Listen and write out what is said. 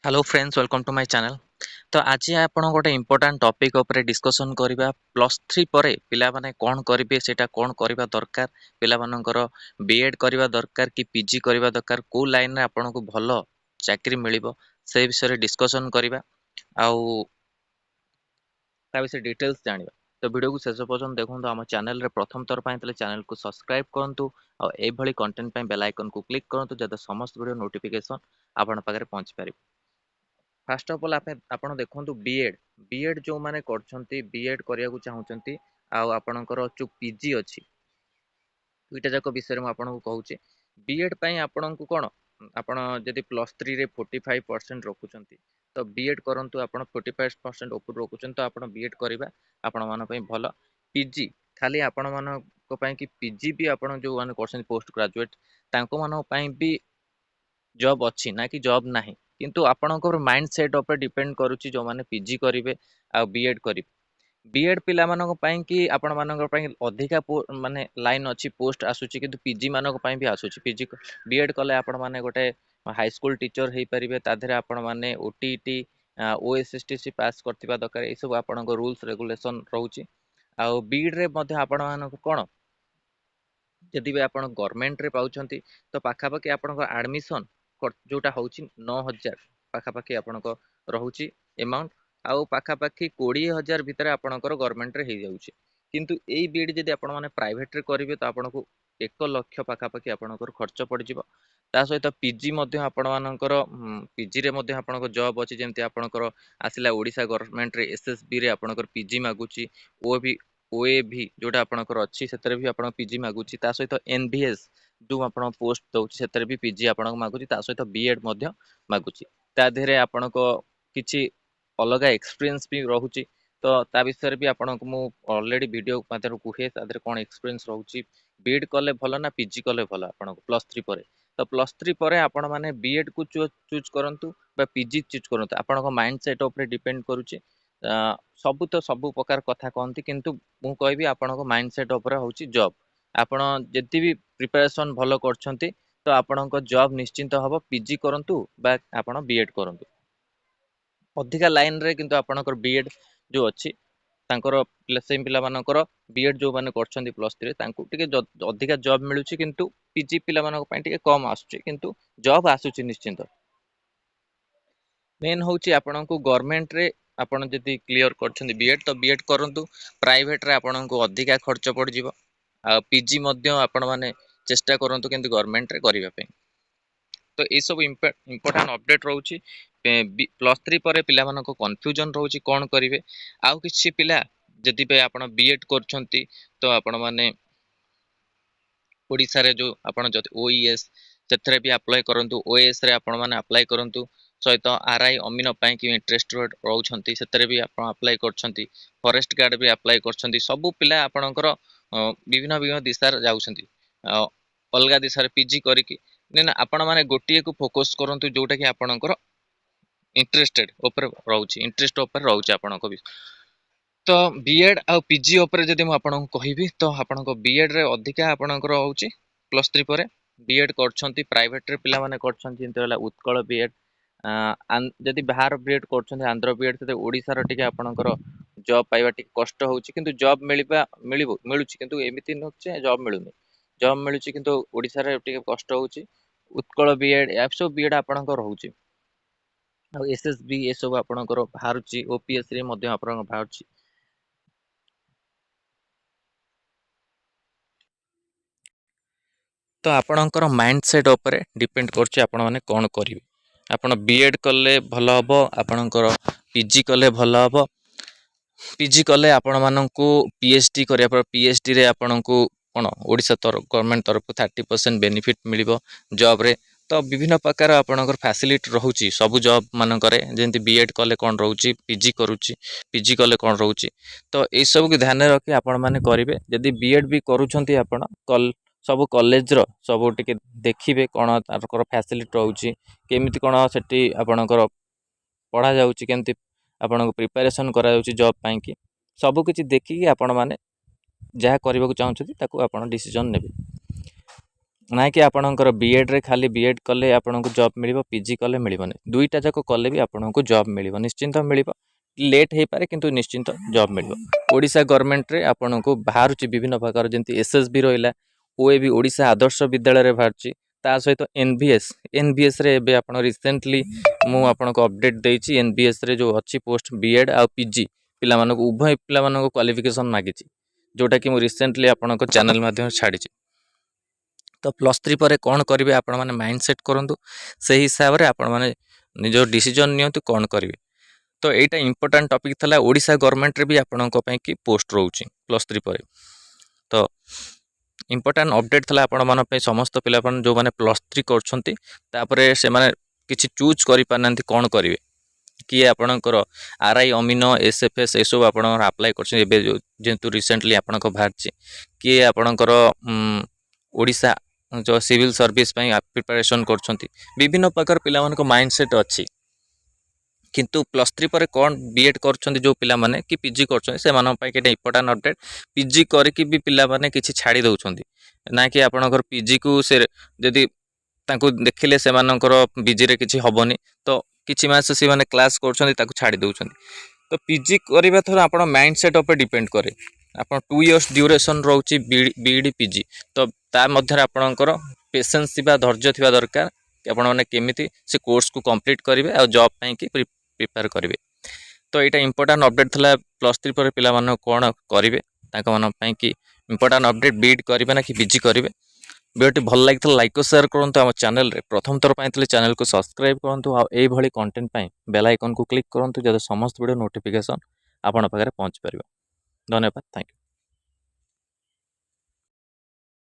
Hello friends welcome to my channel. तो आज आपण गोटे इंपोर्टेंट टॉपिक ऊपर डिस्कशन करबा प्लस 3 परे पिला माने कोन करिवे सेटा कोन करबा दरकार पिला मानकर बीएड करबा दरकार कि पीजी करबा दरकार को लाइन रे आपण को भलो चाकरी मिलिबो से विषय रे डिस्कशन करबा आउ ता विषय डिटेल्स जानिबा। तो वीडियो को शेष पर्यंत देखंतु आम चैनल रे प्रथम थर पय तले चैनल को सब्सक्राइब करंतु और ए भली कंटेंट पय बेल आइकन को क्लिक करंतु जदा समस्त वीडियो नोटिफिकेशन आपण पाखरे पहुंच पारिबो। फास्ट ऑफ ऑल आपण देखंतु बीएड जो माने करछंती बीएड करिया को चाहुचंती आपणकर जो पीजी अछि दुईटा जाक विषय में आपको कहूँ बीएड पाई आपण को कौन आपण जदि प्लस 3 रे 45% रखुचंती तो बीएड करंतु आपण 45% ऊपर रखुचंती तो आपण बीएड करबा आपण मान पई भलो। पीजी खाली आपण मान को पई कि पीजी भी आपण जो मान करछन पोस्ट ग्रेजुएट तांको मान पई भी जॉब अच्छी ना कि जॉब नहीं किंतु आपणकर माइंड सेट ऊपर डिपेंड करूची जो माने पीजी करिवे आ बीएड करिवे। बीएड पिला मानक पई कि आपण मानक पई अधिका माने लाइन अच्छी पोस्ट आसुची किंतु पीजी मानक पई भी आसुची पीजी बीएड कले आपण माने गोटे हाई स्कूल टीचर हेई परिबे ता धरे आपण माने ओटीटी ओएसएसटीसी पास करथिबा दरकार ए सब आपण रूल्स रेगुलेशन रहउची। आ बीएड रे मध्ये आपण मानक कोन जदि भी आपण गवर्नमेंट रे पाउछंती तो पाखापाखि आपण एडमिशन जोटा होची 9000 पाखापाखि आपण रहुची अमाउंट आउ पाखापाखि 20000 भितर आपणकर गवर्नमेंट रे हे जाउची किंतु एई बीएड जदि आपण माने प्राइवेट रे करिवे तो आपनको 1 लाख पाखापाखि आपणकर खर्च पड़ जिवो। ता सहित पीजी मध्ये आपण मानकर पीजी रे मध्ये आपणकर जॉब अछि जेमति आपणकर आसिला ओडिसा गवर्नमेंट रे एसएसबी रे आपणकर पीजी मागुची ओएभी जोटा आपणकर अछि सेतरे भी आपण पीजी मागुची ता सहित एनवीएस जो आपण पोस्ट दउची सेतरे भी पीजी आपण मागुची ता सहित बीएड मध्ये मागुची ता धरे आपणको किछि अलग एक्सपीरियंस भी रहुची तो ता विषय भी आपनको मु ऑलरेडी वीडियो माध्यम कुहे ता धरे कोन एक्सपीरियंस रहुची बीएड कले भलो ना पीजी कले भलो आपनको प्लस 3 परे तो प्लस 3 परे आपण माने बीएड को चूज करंतु बा पीजी चूज करंतु आपनको माइंड सेट ऊपर डिपेंड करूची। सबु तो सबु प्रकार कथा कहती किंतु मु कहबी आपनको माइंड सेट ऊपर होची जॉब आपण जति भी प्रिपरेशन भलो करछंती तो आपनको जॉब निश्चिंत हबो पीजी करंतु बा आपण बीएड करंतु अधिका लाइन रे किंतु आपणकर बीएड जो अछि तांकर सेम पिला मानकर बीएड जो माने करछंती प्लस 3 तांको टिके अधिका जॉब मिलुची किंतु पीजी पिला मानक पई टिके कम आसुची किंतु जॉब आसुची निश्चिंत। मेन होची आपणको गवर्नमेंट रे आपण जदि क्लियर करछंती बीएड तो बीएड करंतु प्राइवेट रे आपणको अधिका खर्च पड़ जिवो आ पीजी मध्य आपण माने चेष्टा करंतु किंतु गवर्नमेंट रे करिवा पे तो ए सब इंपोर्टेंट अपडेट रहउची। प्लस 3 परे पिला मानको कंफ्यूजन रहउची कोन करिवे आउ किछि पिला जदि पे आपण बीएड करछंती तो आपण माने ओडिसा रे जो आपण जति ओईएस सेथरे भी अप्लाई करंतु ओएस रे आपण माने अप्लाई करंतु सहित आरआई अमीन पई कि इंटरेस्टेड रहउछंती सेथरे भी आपण अप्लाई करछंती फॉरेस्ट गार्ड भी अप्लाई करछंती सब पिला आपणकर विभिन्न विभिन्न दिशा रे जाउछंती अलगा दिशा रे पीजी करिकि नेना आपण माने गोटिए को फोकस करंतु जोटा कि आपणकर इंटरेस्टेड ऊपर रहउची इंटरेस्ट ऊपर रहउची आपणको भी तो बीएड आ पीजी ऊपर जदि मु आपणको कहिबी तो आपणको बीएड रे अधिका आपणकर होउची प्लस 3 परे बीएड करछंती प्राइवेट रे पिला माने करछंती जेंति होला उत्कल बीएड जदि बाहर बीएड करछंती आंध्र बीएड ते ओडिसा रो टिके आपणकर जॉब पाइबा टिके कष्ट होउची किंतु जॉब मिलुची किंतु एमिति नछे जॉब मिलुनी जॉब मिलुची किंतु ओडिसा रे टिके कष्ट होउची उत्कल बीएड एप्सो बीएड आपणकर रहउची आ एसएसबी ए सब आपणकर बाहरुची ओपीएस रे मध्ये आपणकर बाहरुची तो आपणकर माइंड सेट ऊपर डिपेंड करछि आपण माने कोन करिवे आपण बीएड कले भलो हबो आपणकर पीजी कले भलो हबो पीजी कले आपण माननकु पीएचडी करिया पर पीएचडी रे आपणकु कोन ओडिसा गवर्नमेंट तरफ 30% बेनिफिट मिलिबो जॉब रे तो विभिन्न प्रकार आपणकर फैसिलिटी रहउची सब जॉब मानकरे जेंति बीएड कले कोन रहउची पीजी करूची पीजी कले कोन रहउची तो ए सब के ध्यान रखि आपण माने करिवे यदि बीएड भी करूछंती आपण सब कॉलेज रो सब टिके देखिबे कोन तारकर फैसिलिटी रहउची केमिति कोन सेठी आपणकर पढ़ा जाउची केमिति आपनको प्रिपरेशन करा जाउची जॉब पाई कि सब किछि देखि कि आपण माने जहा करबा को चाहउछथि ताको आपण डिसीजन नेबे। ना कि आपणकर बीएड रे खाली बीएड कले आपको जॉब मिल पीजी कले मिलबनी दुईटा जाक कले भी आपको जॉब मिल निश्चिंत मिल लेट हो पारे किंतु निश्चिंत जॉब मिल ओडिशा गवर्नमेंट रे आपन को बाहर विभिन्न प्रकार जमी एसएसबी रहा ओएबी ओडिशा आदर्श विद्यालय बाहर ता सहित एनबीएस रे एबे आपण रिसेंटली मु आपनको अपडेट देछि एनबीएस रे जो अच्छी पोस्ट बीएड आ पीजी पिला मानको उभय पिला मानको क्वालिफिकेशन मागिछि जोटा कि मु रिसेंटली आपनको चैनल माध्यम छाड़ी तो +3 पर कौन करेंगे आपण मैंने माइंड सेट करूँ से हिसाब से आपण मैंने निज डिसीजन नियंतु कौन करेंगे तो यहाँ इंपोर्टाट टॉपिक था ओडिशा गवर्नमेंट रे भी आपण कि पोस्ट रोचे +3 पर तो इंपोर्टाट अपडेट था आपण मान समस्त पिला जो मैंने +3 कर किसी चूज कर पारना कौन करेंगे किए आपणकर आरआई अमीनो एसएफएस ये सब आप अप्लाई कर रिसेंटली आपण बाहर किए आपणकर ओडिशा जो सिविल सर्विस प्रिपरेशन कर विभिन्न प्रकार पिला माइंडसेट अच्छी किंतु +3 पर कौन बीएड कर जो पिला माने कि पीजी कर इंपोर्टाट अपडेट पीजी करके भी पिला माने किसी छाड़ी दौरान ना कि आपणकर पीजी को से जदि देखिले से बीजी रे किसी हेनी तो किसी मास सी मैंने क्लास कर छाड़ी दौरान तो पीजी करवा थोड़ा आप माइंडसेट उपर डिपेंड करे आप 2 इयर्स ड्यूरेशन रोचे बीईडी पीजी तो ता मध्य आपणकर पेशेंस थी धैर्य थी दरकार आपण मैंने केमी से कोर्स को कंप्लीट करेंगे और जॉब पाई प्रिपेयर करेंगे तो यहाँ इंपोर्टाट अपडेट था +3 पर पिला कौन करेंगे कि इंपोर्टाट अपडेट बीईडी करेंगे ना कि पीजी करेंगे वीडियो भल लगी लाइक और शेयर करूँ आम चैनल रे प्रथम थर पाई चैनल को सब्सक्राइब करूँ आईभली कंटेंट बेल आइकन को क्लिक करूँ जब समस्त वीडियो नोटिफिकेशन आपण पाखे पहुँच पार। धन्यवाद, थैंक यू।